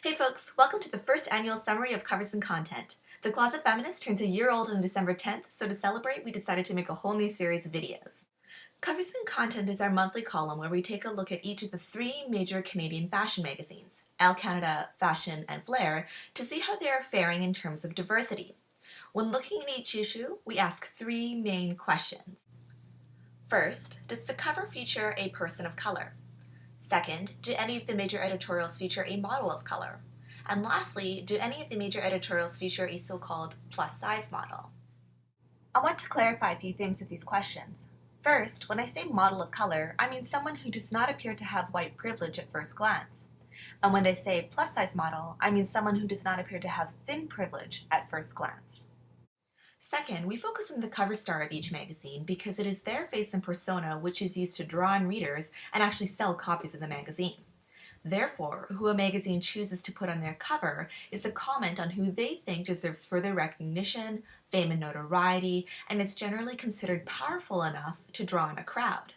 Hey folks, welcome to the first annual summary of covers and content. The Closet Feminist turns a year old on December 10th, so to celebrate, we decided to make a whole new series of videos. Covers and Content is our monthly column where we take a look at each of the three major Canadian fashion magazines, Elle Canada, Fashion, and Flair, to see how they are faring in terms of diversity. When looking at each issue, we ask three main questions. First, does the cover feature a person of color? Second, do any of the major editorials feature a model of color? And lastly, do any of the major editorials feature a so-called plus-size model? I want to clarify a few things with these questions. First, when I say model of color, I mean someone who does not appear to have white privilege at first glance. And when I say plus-size model, I mean someone who does not appear to have thin privilege at first glance. Second, we focus on the cover star of each magazine because it is their face and persona which is used to draw in readers and actually sell copies of the magazine. Therefore, who a magazine chooses to put on their cover is a comment on who they think deserves further recognition, fame and notoriety, and is generally considered powerful enough to draw in a crowd.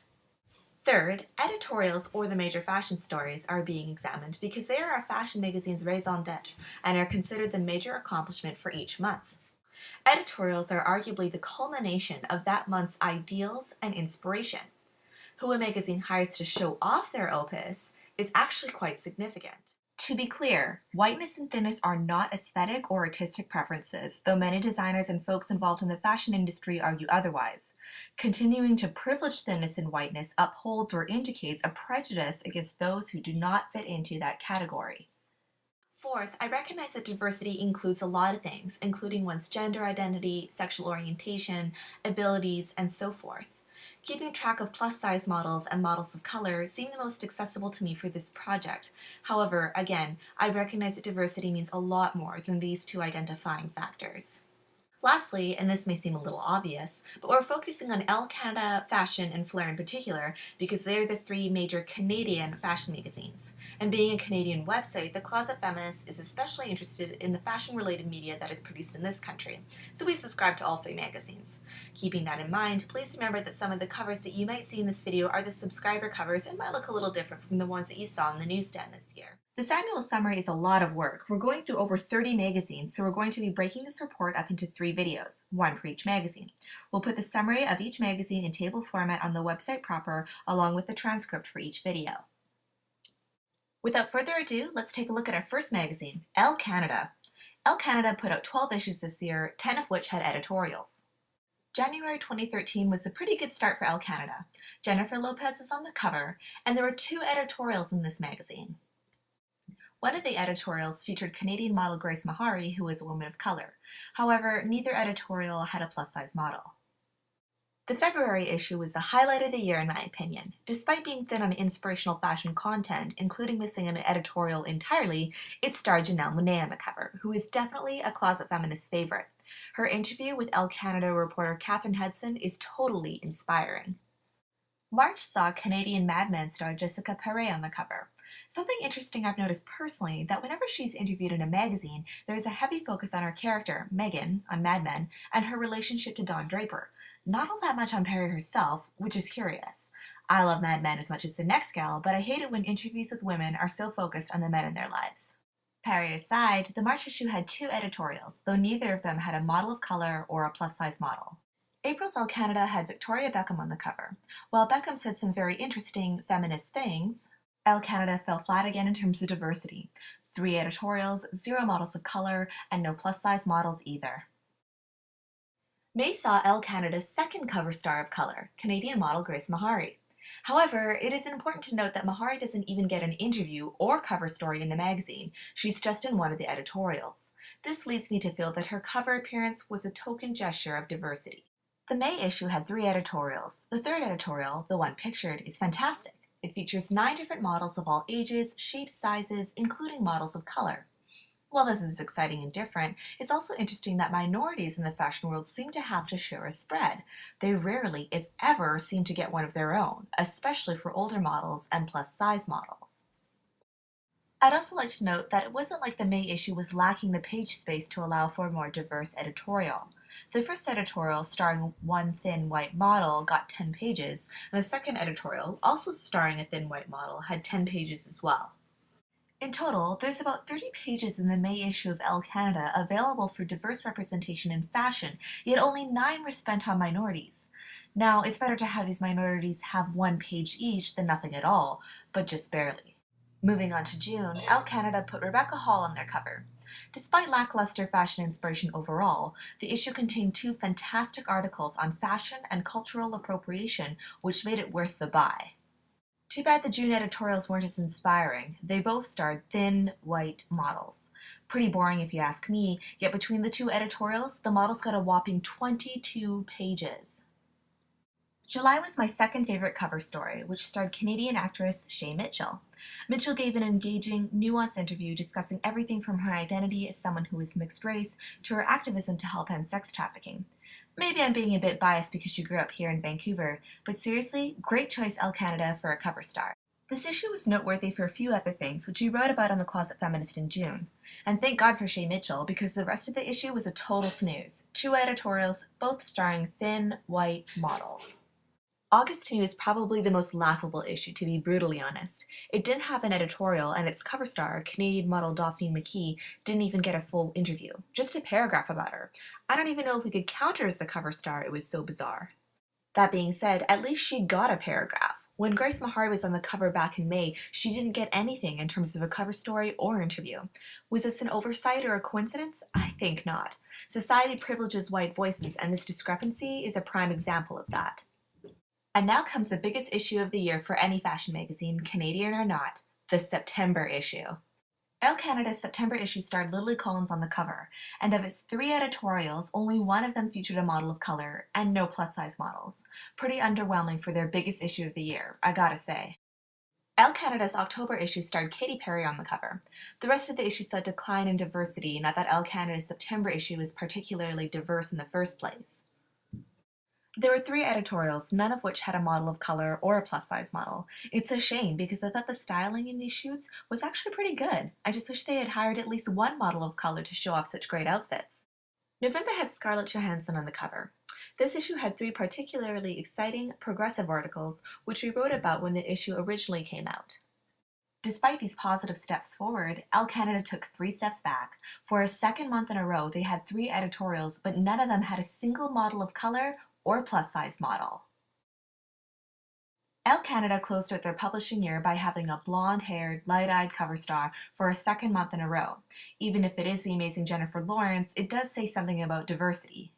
Third, editorials or the major fashion stories are being examined because they are a fashion magazine's raison d'etre and are considered the major accomplishment for each month. Editorials are arguably the culmination of that month's ideals and inspiration. Who a magazine hires to show off their opus is actually quite significant. To be clear, whiteness and thinness are not aesthetic or artistic preferences, though many designers and folks involved in the fashion industry argue otherwise. Continuing to privilege thinness and whiteness upholds or indicates a prejudice against those who do not fit into that category. Fourth, I recognize that diversity includes a lot of things, including one's gender identity, sexual orientation, abilities, and so forth. Keeping track of plus-size models and models of color seem the most accessible to me for this project. However, again, I recognize that diversity means a lot more than these two identifying factors. Lastly, and this may seem a little obvious, but we're focusing on Elle Canada, Fashion, and Flair in particular because they're the three major Canadian fashion magazines. And being a Canadian website, the Closet Feminist is especially interested in the fashion-related media that is produced in this country, so we subscribe to all three magazines. Keeping that in mind, please remember that some of the covers that you might see in this video are the subscriber covers and might look a little different from the ones that you saw in the newsstand this year. This annual summary is a lot of work. We're going through over 30 magazines, so we're going to be breaking this report up into 3 videos, one for each magazine. We'll put the summary of each magazine in table format on the website proper, along with the transcript for each video. Without further ado, let's take a look at our first magazine, Elle Canada. Elle Canada put out 12 issues this year, 10 of which had editorials. January 2013 was a pretty good start for Elle Canada. Jennifer Lopez is on the cover, and there were 2 editorials in this magazine. One of the editorials featured Canadian model Grace Mahari, who is a woman of color. However, neither editorial had a plus-size model. The February issue was the highlight of the year in my opinion. Despite being thin on inspirational fashion content, including missing an editorial entirely, it starred Janelle Monáe on the cover, who is definitely a Closet Feminist favorite. Her interview with Elle Canada reporter Catherine Hudson is totally inspiring. March saw Canadian Mad Men star Jessica Paré on the cover. Something interesting I've noticed personally that whenever she's interviewed in a magazine, there's a heavy focus on her character, Megan, on Mad Men, and her relationship to Don Draper. Not all that much on Paré herself, which is curious. I love Mad Men as much as the next gal, but I hate it when interviews with women are so focused on the men in their lives. Paré aside, the March issue had 2 editorials, though neither of them had a model of color or a plus-size model. April's Elle Canada had Victoria Beckham on the cover. While Beckham said some very interesting feminist things, Elle Canada fell flat again in terms of diversity. 3 editorials, 0 models of color, and no plus-size models either. May saw Elle Canada's second cover star of color, Canadian model Grace Mahari. However, it is important to note that Mahari doesn't even get an interview or cover story in the magazine. She's just in one of the editorials. This leads me to feel that her cover appearance was a token gesture of diversity. The May issue had 3 editorials. The third editorial, the one pictured, is fantastic. It features 9 different models of all ages, shapes, sizes, including models of color. While this is exciting and different, it's also interesting that minorities in the fashion world seem to have to share a spread. They rarely, if ever, seem to get one of their own, especially for older models and plus-size models. I'd also like to note that it wasn't like the May issue was lacking the page space to allow for a more diverse editorial. The first editorial, starring one thin white model, got 10 pages, and the second editorial, also starring a thin white model, had 10 pages as well. In total, there's about 30 pages in the May issue of Elle Canada available for diverse representation in fashion, yet only 9 were spent on minorities. Now, it's better to have these minorities have 1 page each than nothing at all, but just barely. Moving on to June, Elle Canada put Rebecca Hall on their cover. Despite lackluster fashion inspiration overall, the issue contained 2 fantastic articles on fashion and cultural appropriation, which made it worth the buy. Too bad the June editorials weren't as inspiring. They both starred thin, white models. Pretty boring if you ask me, yet between the 2 editorials, the models got a whopping 22 pages. July was my second favorite cover story, which starred Canadian actress Shay Mitchell. Mitchell gave an engaging, nuanced interview discussing everything from her identity as someone who is mixed race to her activism to help end sex trafficking. Maybe I'm being a bit biased because she grew up here in Vancouver, but seriously, great choice Elle Canada for a cover star. This issue was noteworthy for a few other things, which we wrote about on the Closet Feminist in June. And thank God for Shay Mitchell, because the rest of the issue was a total snooze. 2 editorials, both starring thin, white models. August 2 is probably the most laughable issue, to be brutally honest. It didn't have an editorial, and its cover star, Canadian model Dauphine McKee, didn't even get a full interview. Just a paragraph about her. I don't even know if we could count her as a cover star, it was so bizarre. That being said, at least she got a paragraph. When Grace Mahari was on the cover back in May, she didn't get anything in terms of a cover story or interview. Was this an oversight or a coincidence? I think not. Society privileges white voices, and this discrepancy is a prime example of that. And now comes the biggest issue of the year for any fashion magazine, Canadian or not, the September issue. Elle Canada's September issue starred Lily Collins on the cover, and of its 3 editorials, only 1 of them featured a model of color, and no plus-size models. Pretty underwhelming for their biggest issue of the year, I gotta say. Elle Canada's October issue starred Katy Perry on the cover. The rest of the issue saw a decline in diversity, not that Elle Canada's September issue was particularly diverse in the first place. There were 3 editorials, none of which had a model of color or a plus-size model. It's a shame because I thought the styling in these shoots was actually pretty good. I just wish they had hired at least 1 model of color to show off such great outfits. November had Scarlett Johansson on the cover. This issue had 3 particularly exciting, progressive articles, which we wrote about when the issue originally came out. Despite these positive steps forward, Elle Canada took 3 steps back. For a second month in a row, they had 3 editorials, but none of them had a single model of color or plus-size model. Elle Canada closed out their publishing year by having a blonde-haired, light-eyed cover star for a second month in a row. Even if it is the amazing Jennifer Lawrence, it does say something about diversity.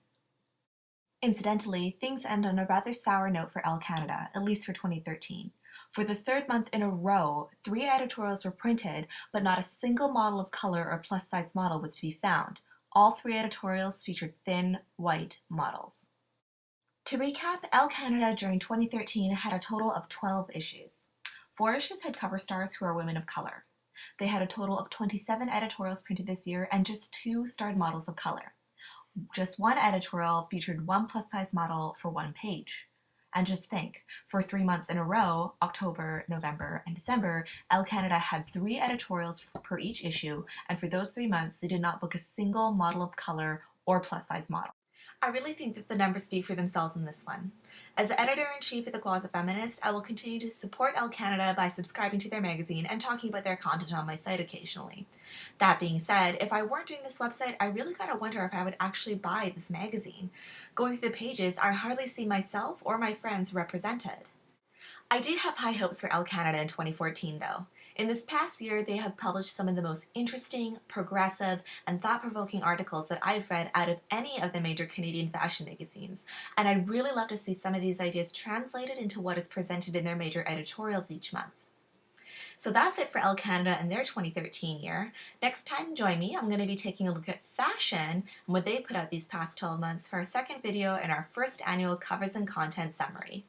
Incidentally, things end on a rather sour note for Elle Canada, at least for 2013. For the 3rd month in a row, 3 editorials were printed, but not a single model of color or plus-size model was to be found. All 3 editorials featured thin, white models. To recap, Elle Canada during 2013 had a total of 12 issues. 4 issues had cover stars who are women of color. They had a total of 27 editorials printed this year, and just 2 starred models of color. Just 1 editorial featured 1 plus-size model for 1 page. And just think, for 3 months in a row, October, November, and December, Elle Canada had 3 editorials per each issue, and for those 3 months, they did not book a single model of color or plus-size model. I really think that the numbers speak for themselves in this one. As the editor-in-chief of the Closet Feminist, I will continue to support Elle Canada by subscribing to their magazine and talking about their content on my site occasionally. That being said, if I weren't doing this website, I really gotta wonder if I would actually buy this magazine. Going through the pages, I hardly see myself or my friends represented. I do have high hopes for Elle Canada in 2014, though. In this past year, they have published some of the most interesting, progressive, and thought-provoking articles that I've read out of any of the major Canadian fashion magazines, and I'd really love to see some of these ideas translated into what is presented in their major editorials each month. So that's it for Elle Canada and their 2013 year. Next time, join me. I'm going to be taking a look at fashion and what they put out these past 12 months for our second video in our first annual Covers and Content Summary.